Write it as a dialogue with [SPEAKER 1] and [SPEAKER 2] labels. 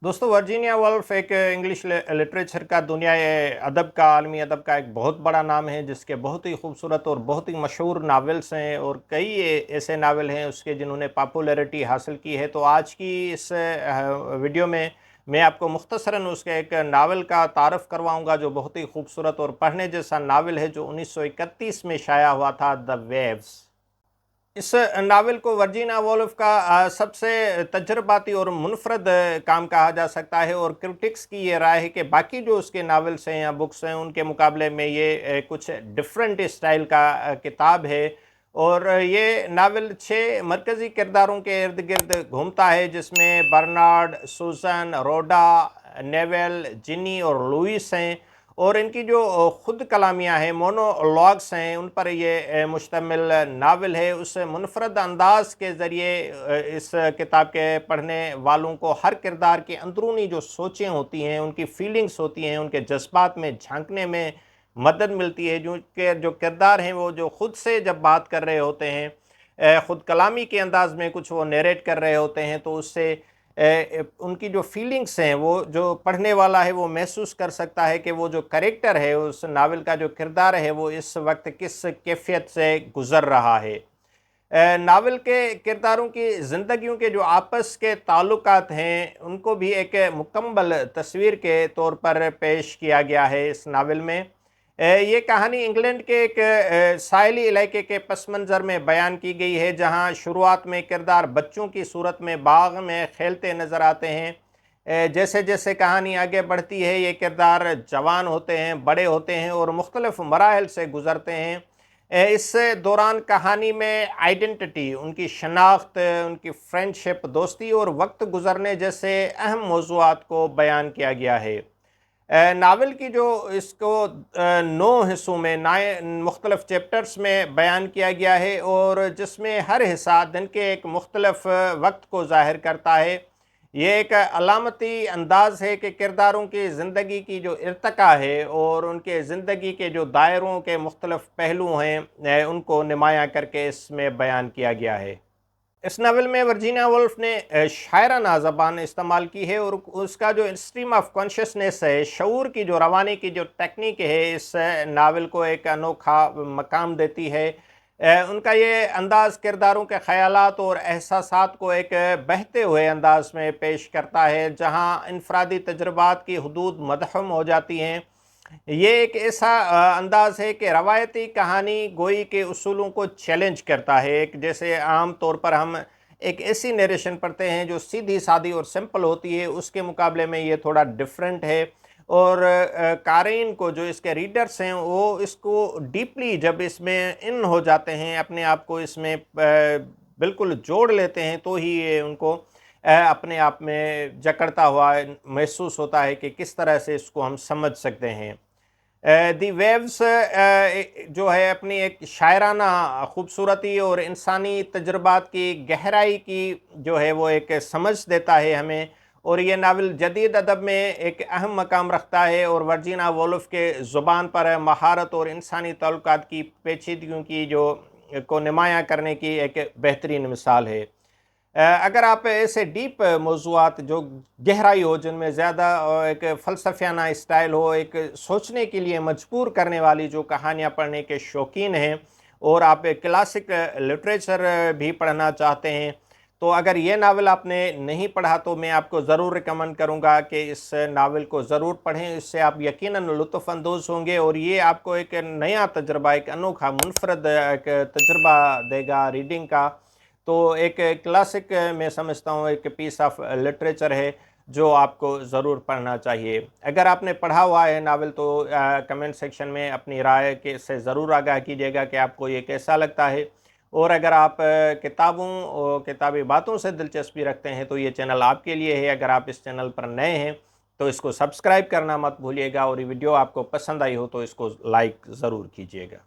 [SPEAKER 1] दोस्तों, Virginia Woolf एक English literature का दुनिया अदब का आलमी अदब का एक बहुत बड़ा नाम है, जिसके बहुत ही खूबसूरत और बहुत ही मशहूर नावल्स हैं और कई ऐसे नावल हैं उसके जिन्होंने पॉपुलैरिटी हासिल की है। तो आज की इस वीडियो में मैं आपको मुख्तसरन उसके एक नावल का तारफ़ करवाऊंगा जो बहुत ही खूबसूरत और पढ़ने जैसा नावल है, जो 1931 में शाया हुआ था, द वेव्स। इस नावल को वर्जीनिया वुल्फ का सबसे तजर्बाती और मुनफरद काम कहा जा सकता है, और क्रिटिक्स की ये राय है कि बाकी जो उसके नावल्स हैं या बुक्स हैं उनके मुकाबले में ये कुछ डिफरेंट स्टाइल का किताब है। और ये नावल 6 मरकज़ी किरदारों के इर्द गिर्द घूमता है, जिसमें बर्नार्ड, सूसन, रोडा, नेवेल, जिनी और लुइस हैं। और इनकी जो ख़ुद कलामियाँ हैं, मोनोलॉग्स हैं, उन पर ये मुश्तमिल नावल है। उस मुनफरद अंदाज के ज़रिए इस किताब के पढ़ने वालों को हर किरदार की अंदरूनी जो सोचें होती हैं, उनकी फीलिंग्स होती हैं, उनके जज्बात में झांकने में मदद मिलती है। जो किरदार हैं वो जो ख़ुद से जब बात कर रहे होते हैं, ख़ुद कलामी के अंदाज में कुछ वो नरेट कर रहे होते हैं, तो उससे उनकी जो फीलिंग्स हैं वो जो पढ़ने वाला है वो महसूस कर सकता है कि वो जो कैरेक्टर है, उस नावल का जो किरदार है, वो इस वक्त किस कैफियत से गुज़र रहा है। नावल के किरदारों की ज़िंदगियों के जो आपस के ताल्लुकात हैं, उनको भी एक मुकम्मल तस्वीर के तौर पर पेश किया गया है इस नावल में। ये कहानी इंग्लैंड के एक साहिली इलाके के पस मंज़र में बयान की गई है, जहाँ शुरुआत में किरदार बच्चों की सूरत में बाग में खेलते नज़र आते हैं। जैसे जैसे कहानी आगे बढ़ती है, ये किरदार जवान होते हैं, बड़े होते हैं और मुख्तलिफ़ मराहिल से गुज़रते हैं। इस दौरान कहानी में आइडेंटिटी, उनकी शनाख्त, उनकी फ्रेंडशिप, दोस्ती और वक्त गुज़रने जैसे अहम मौज़ूआत को बयान किया गया है। नावल की जो इसको 9 हिस्सों में मुख्तलिफ चैप्टर्स में बयान किया गया है, और जिसमें हर हिस्सा दिन के एक मुख्तलिफ वक्त को ज़ाहिर करता है। ये एक अलामती अंदाज़ है कि किरदारों की ज़िंदगी की जो इर्तका है और उनके ज़िंदगी के जो दायरों के मुख्तलिफ पहलू हैं, उनको नुमायाँ करके इसमें बयान किया गया है। इस नावल में वर्जीनिया वुल्फ ने शायराना ज़बान इस्तेमाल की है, और उसका जो स्ट्रीम ऑफ कॉन्शियसनेस है, शऊर की जो रवानी की जो टेक्निक है, इस नावल को एक अनोखा मकाम देती है। उनका ये अंदाज़ किरदारों के ख़यालात और एहसासात को एक बहते हुए अंदाज में पेश करता है, जहाँ इनफरादी तजुर्बात की हदूद मदहूम हो जाती हैं। ये एक ऐसा अंदाज़ है कि रवायती कहानी गोई के उसूलों को चैलेंज करता है। एक जैसे आम तौर पर हम एक ऐसी नरेशन पढ़ते हैं जो सीधी सादी और सिंपल होती है, उसके मुकाबले में ये थोड़ा डिफरेंट है। और क़ारीन को, जो इसके रीडर्स हैं, वो इसको डीपली जब इसमें इन हो जाते हैं, अपने आप को इसमें बिल्कुल जोड़ लेते हैं, तो ही ये उनको अपने आप में जकड़ता हुआ महसूस होता है कि किस तरह से इसको हम समझ सकते हैं। दी वेव्स जो है अपनी एक शायराना खूबसूरती और इंसानी तजुर्बात की गहराई की जो है वो एक समझ देता है हमें। और ये नावल जदीद अदब में एक अहम मकाम रखता है, और वर्जीनिया वुल्फ के ज़ुबान पर महारत और इंसानी ताल्लुकात की पेचीदगियों की जो को नुमायाँ करने की एक बेहतरीन मिसाल है। अगर आप ऐसे डीप मौज़ूआत जो गहराई हो, जिनमें ज़्यादा एक फ़लसफ़ियाना स्टाइल हो, एक सोचने के लिए मजबूर करने वाली जो कहानियाँ पढ़ने के शौकीन हैं, और आप क्लासिक लिटरेचर भी पढ़ना चाहते हैं, तो अगर ये नावल आपने नहीं पढ़ा तो मैं आपको ज़रूर रिकमेंड करूँगा कि इस नावल को ज़रूर पढ़ें। इससे आप यकीनन लुत्फ़ अंदोज़ होंगे, और ये आपको एक नया तजुर्बा, एक अनोखा मुनफरद एक तजुर्बा देगा रीडिंग का। तो एक क्लासिक मैं समझता हूँ, एक पीस ऑफ लिटरेचर है जो आपको ज़रूर पढ़ना चाहिए। अगर आपने पढ़ा हुआ है नावल तो कमेंट सेक्शन में अपनी राय के से ज़रूर आगाह कीजिएगा कि आपको ये कैसा लगता है। और अगर आप किताबों और किताबी बातों से दिलचस्पी रखते हैं तो ये चैनल आपके लिए है। अगर आप इस चैनल पर नए हैं तो इसको सब्सक्राइब करना मत भूलिएगा, और ये वीडियो आपको पसंद आई हो तो इसको लाइक ज़रूर कीजिएगा।